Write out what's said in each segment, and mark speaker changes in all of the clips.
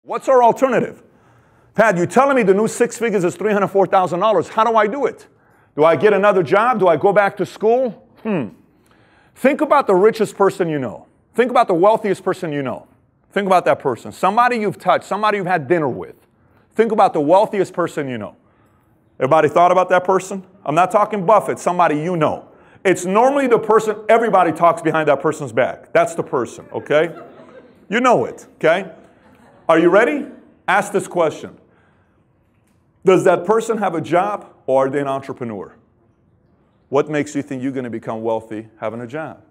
Speaker 1: What's our alternative? Pat, you're telling me the new six figures is $304,000. How do I do it? Do I get another job? Do I go back to school? Think about the richest person you know. Think about the wealthiest person you know. Think about that person. Somebody you've touched, somebody you've had dinner with. Think about the wealthiest person you know. Everybody thought about that person? I'm not talking Buffett, somebody you know. It's normally the person everybody talks behind that person's back. That's the person, okay? You know it, okay? Are you ready? Ask this question. Does that person have a job or are they an entrepreneur? What makes you think you're going to become wealthy having a job?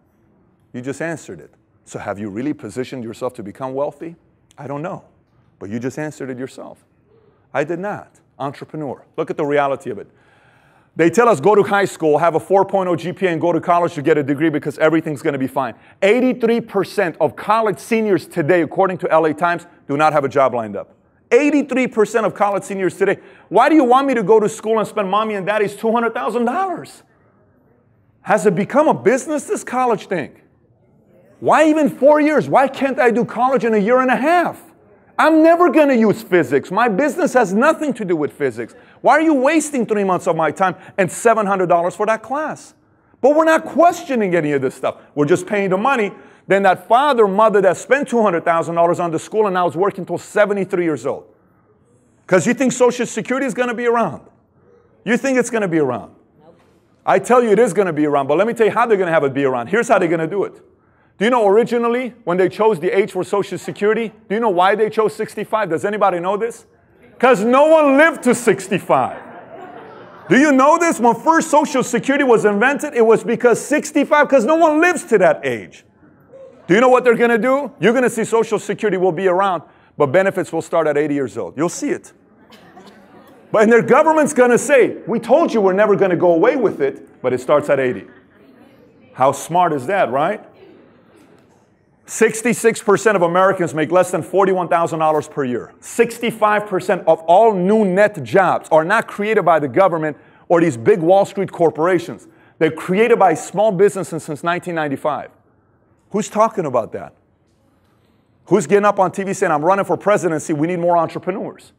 Speaker 1: You just answered it. So have you really positioned yourself to become wealthy? I don't know. But you just answered it yourself. I did not. Entrepreneur. Look at the reality of it. They tell us go to high school, have a 4.0 GPA, and go to college to get a degree because everything's going to be fine. 83% of college seniors today, according to LA Times, do not have a job lined up. 83% of college seniors today. Why do you want me to go to school and spend mommy and daddy's $200,000? Has it become a business, this college thing? Why even 4 years? Why can't I do college in a year and a half? I'm never going to use physics. My business has nothing to do with physics. Why are you wasting 3 months of my time and $700 for that class? But we're not questioning any of this stuff. We're just paying the money. Then that father, mother that spent $200,000 on the school and now is working until 73 years old. Because you think Social Security is going to be around. You think it's going to be around. Nope. I tell you it is going to be around, but let me tell you how they're going to have it be around. Here's how they're going to do it. Do you know originally when they chose the age for Social Security, do you know why they chose 65? Does anybody know this? Because no one lived to 65. Do you know this? When first Social Security was invented, it was because 65, because no one lives to that age. Do you know what they're going to do? You're going to see Social Security will be around, but benefits will start at 80 years old. You'll see it. But and their government's going to say, we told you we're never going to go away with it, but it starts at 80. How smart is that, right? 66% of Americans make less than $41,000 per year. 65% of all new net jobs are not created by the government or these big Wall Street corporations. They're created by small businesses since 1995. Who's talking about that? Who's getting up on TV saying, I'm running for presidency, we need more entrepreneurs?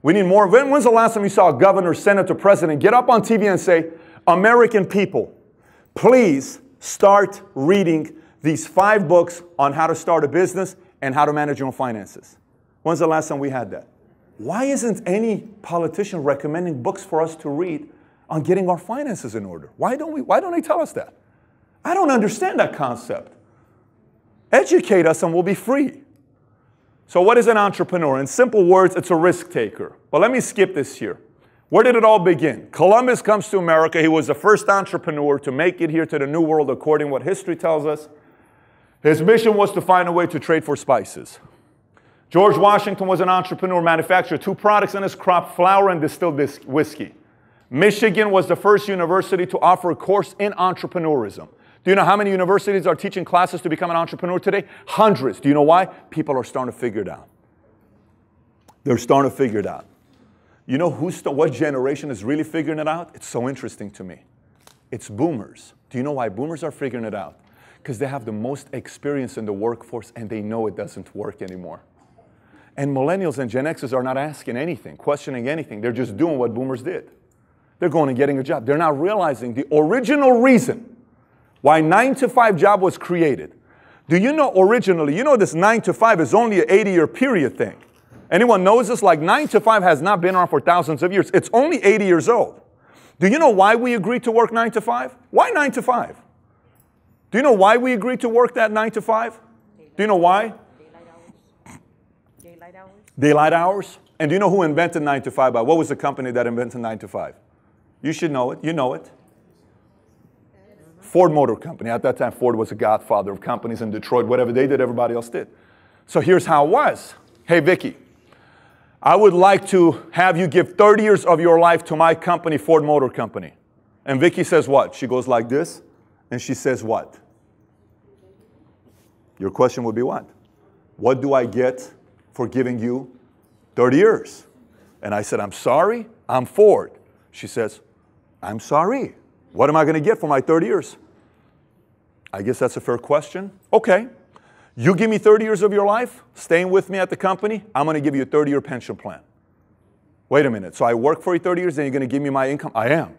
Speaker 1: We need more. When's the last time you saw a governor, senator, president get up on TV and say, American people, please start reading these 5 books on how to start a business and how to manage your own finances? When's the last time we had that? Why isn't any politician recommending books for us to read on getting our finances in order? Why don't they tell us that? I don't understand that concept. Educate us and we'll be free. So what is an entrepreneur? In simple words, it's a risk taker. But let me skip this here. Where did it all begin? Columbus comes to America. He was the first entrepreneur to make it here to the New World, according to what history tells us. His mission was to find a way to trade for spices. George Washington was an entrepreneur, manufactured 2 products in his crop, flour and distilled whiskey. Michigan was the first university to offer a course in entrepreneurism. Do you know how many universities are teaching classes to become an entrepreneur today? Hundreds. Do you know why? People are starting to figure it out. They're starting to figure it out. You know what generation is really figuring it out? It's so interesting to me. It's boomers. Do you know why boomers are figuring it out? Because they have the most experience in the workforce and they know it doesn't work anymore. And millennials and Gen Xers are not asking anything, questioning anything. They're just doing what boomers did. They're going and getting a job. They're not realizing the original reason why 9-to-5 job was created. Do you know originally, you know this 9-to-5 is only an 80-year period thing. Anyone knows this? Like 9-to-5 has not been around for thousands of years. It's only 80 years old. Do you know why we agreed to work 9-to-5? Why 9-to-5? Do you know why we agreed to work that 9-to-5? Do you know why?
Speaker 2: Daylight hours.
Speaker 1: Daylight hours. And do you know who invented 9-to-5? What was the company that invented 9-to-5? You should know it. You know it. Ford Motor Company. At that time, Ford was a godfather of companies in Detroit. Whatever they did, everybody else did. So here's how it was. Hey, Vicki, I would like to have you give 30 years of your life to my company, Ford Motor Company. And Vicki says what? She goes like this, and she says what? Your question would be what? What do I get for giving you 30 years? And I said, I'm sorry, I'm Ford. She says, I'm sorry. What am I going to get for my 30 years? I guess that's a fair question. Okay. You give me 30 years of your life, staying with me at the company, I'm going to give you a 30-year pension plan. Wait a minute, so I work for you 30 years, then you're going to give me my income? I am.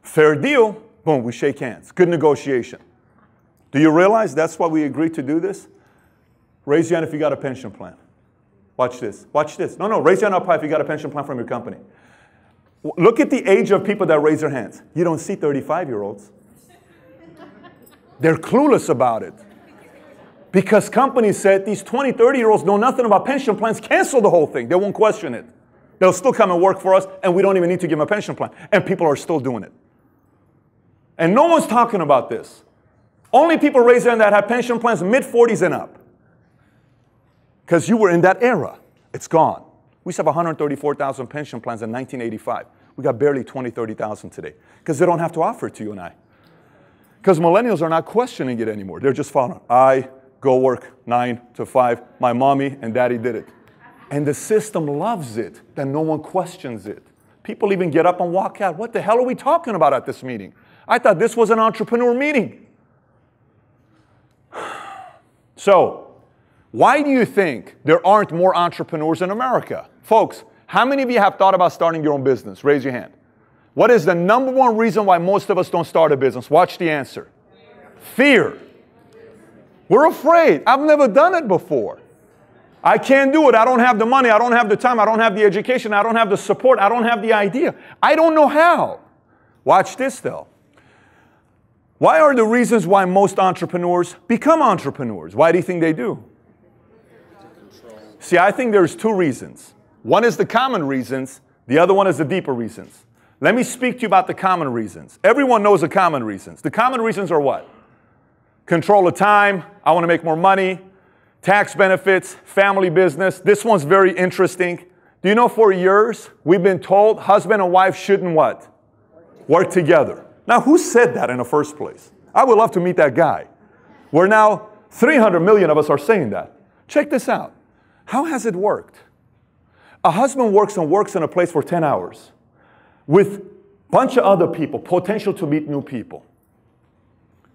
Speaker 1: Fair deal, boom, we shake hands. Good negotiation. Do you realize that's why we agreed to do this? Raise your hand if you got a pension plan. Watch this. Watch this. No, raise your hand up high if you got a pension plan from your company. Look at the age of people that raise their hands. You don't see 35-year-olds. They're clueless about it. Because companies said these 20, 30-year-olds know nothing about pension plans, cancel the whole thing. They won't question it. They'll still come and work for us, and we don't even need to give them a pension plan. And people are still doing it. And no one's talking about this. Only people raise their hand that have pension plans mid-40s and up. Because you were in that era. It's gone. We used to have 134,000 pension plans in 1985. We got barely 20, 30,000 today. Because they don't have to offer it to you and I. Because millennials are not questioning it anymore. They're just following. I go work 9 to 5. My mommy and daddy did it. And the system loves it, that no one questions it. People even get up and walk out. What the hell are we talking about at this meeting? I thought this was an entrepreneur meeting. So, why do you think there aren't more entrepreneurs in America? Folks, how many of you have thought about starting your own business? Raise your hand. What is the number one reason why most of us don't start a business? Watch the answer. Fear. We're afraid. I've never done it before. I can't do it. I don't have the money. I don't have the time. I don't have the education. I don't have the support. I don't have the idea. I don't know how. Watch this though. Why are the reasons why most entrepreneurs become entrepreneurs? Why do you think they do? See, I think there's two reasons. One is the common reasons. The other one is the deeper reasons. Let me speak to you about the common reasons. Everyone knows the common reasons. The common reasons are what? Control of time. I want to make more money. Tax benefits. Family business. This one's very interesting. Do you know for years we've been told husband and wife shouldn't what? Work together. Now, who said that in the first place? I would love to meet that guy. Where now 300 million of us are saying that. Check this out. How has it worked? A husband works in a place for 10 hours with a bunch of other people, potential to meet new people.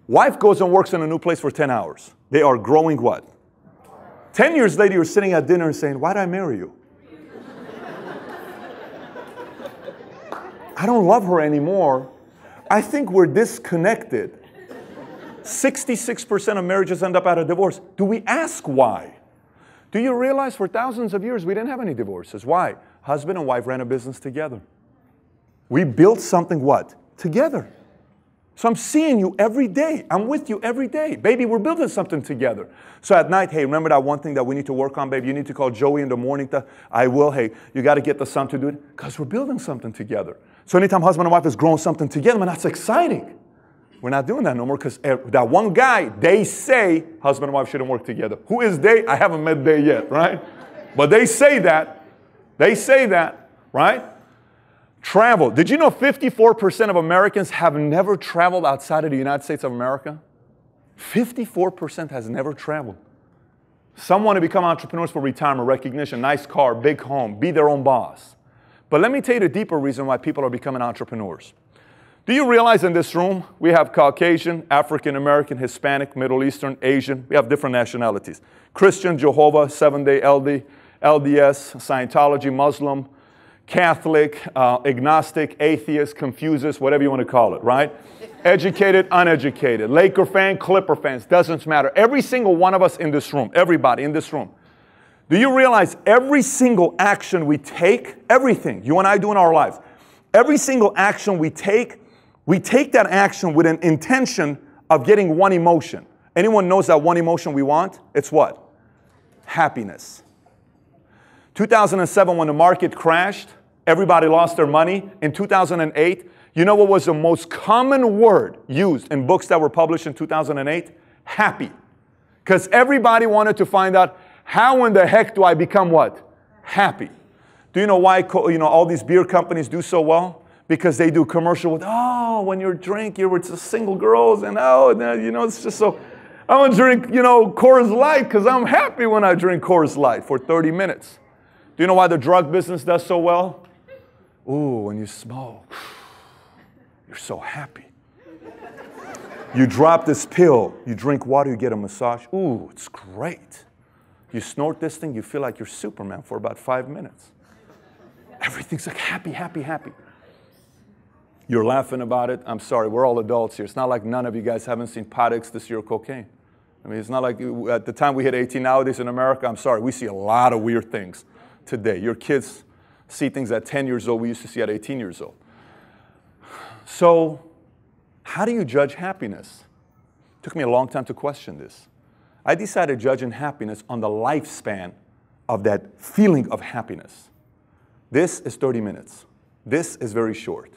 Speaker 1: Wife goes and works in a new place for 10 hours. They are growing what? 10 years later, you're sitting at dinner and saying, why did I marry you? I don't love her anymore. I think we're disconnected. 66% of marriages end up at a divorce. Do we ask why? Do you realize for thousands of years we didn't have any divorces? Why? Husband and wife ran a business together. We built something what? Together. So I'm seeing you every day. I'm with you every day. Baby, we're building something together. So at night, hey, remember that one thing that we need to work on, baby? You need to call Joey in the morning. I will. Hey, you got to get the son to do it. Because we're building something together. So anytime husband and wife is growing something together, man, that's exciting. We're not doing that no more because that one guy, they say husband and wife shouldn't work together. Who is they? I haven't met they yet, right? But they say that. They say that, right? Travel. Did you know 54% of Americans have never traveled outside of the United States of America? 54% has never traveled. Some want to become entrepreneurs for retirement, recognition, nice car, big home, be their own boss. But let me tell you the deeper reason why people are becoming entrepreneurs. Do you realize in this room, we have Caucasian, African American, Hispanic, Middle Eastern, Asian. We have different nationalities. Christian, Jehovah, Seventh-day LDS, Scientology, Muslim, Catholic, agnostic, atheist, Confucius, whatever you want to call it, right? Educated, uneducated, Laker fan, Clipper fans, doesn't matter. Every single one of us in this room, everybody in this room. Do you realize every single action we take, everything you and I do in our lives, every single action we take that action with an intention of getting one emotion. Anyone knows that one emotion we want? It's what? Happiness. 2007, when the market crashed, everybody lost their money. In 2008, you know what was the most common word used in books that were published in 2008? Happy. Because everybody wanted to find out, how in the heck do I become what? Happy. Do you know why all these beer companies do so well? Because they do commercial with, oh, when you're drinking, you're with single girls, and it's just so, I'm going to drink, Coors Light because I'm happy when I drink Coors Light for 30 minutes. Do you know why the drug business does so well? Ooh, when you smoke, you're so happy. You drop this pill, you drink water, you get a massage. Ooh, it's great. You snort this thing, you feel like you're Superman for about 5 minutes. Everything's like happy, happy, happy. You're laughing about it. I'm sorry, we're all adults here. It's not like none of you guys haven't seen pot ecstasy or cocaine. I mean, it's not like at the time we hit 18 nowadays in America, I'm sorry, we see a lot of weird things today. Your kids see things at 10 years old we used to see at 18 years old. So, how do you judge happiness? It took me a long time to question this. I decided judging happiness on the lifespan of that feeling of happiness. This is 30 minutes. This is very short.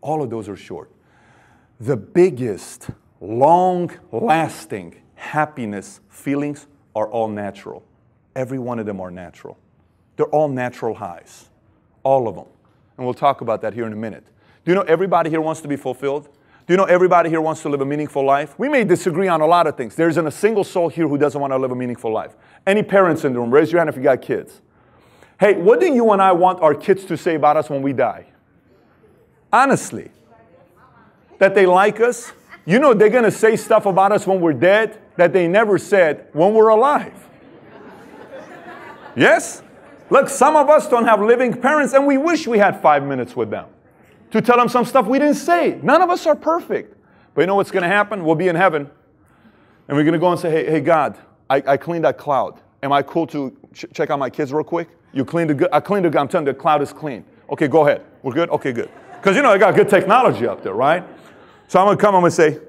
Speaker 1: All of those are short. The biggest, long-lasting happiness feelings are all natural. Every one of them are natural. They're all natural highs. All of them. And we'll talk about that here in a minute. Do you know everybody here wants to be fulfilled? Do you know everybody here wants to live a meaningful life? We may disagree on a lot of things. There isn't a single soul here who doesn't want to live a meaningful life. Any parents in the room, raise your hand if you got kids. Hey, what do you and I want our kids to say about us when we die? Honestly. That they like us? You know they're going to say stuff about us when we're dead that they never said when we're alive. Yes? Look, some of us don't have living parents and we wish we had 5 minutes with them to tell them some stuff we didn't say. None of us are perfect. But you know what's going to happen? We'll be in heaven. And we're going to go and say, hey God, I cleaned that cloud. Am I cool to check out my kids real quick? You cleaned the good. I cleaned the good. I'm telling you, the cloud is clean. Okay, go ahead. We're good? Okay, good. Because, you know, I got good technology up there, right? So I'm going to come, I'm going to say,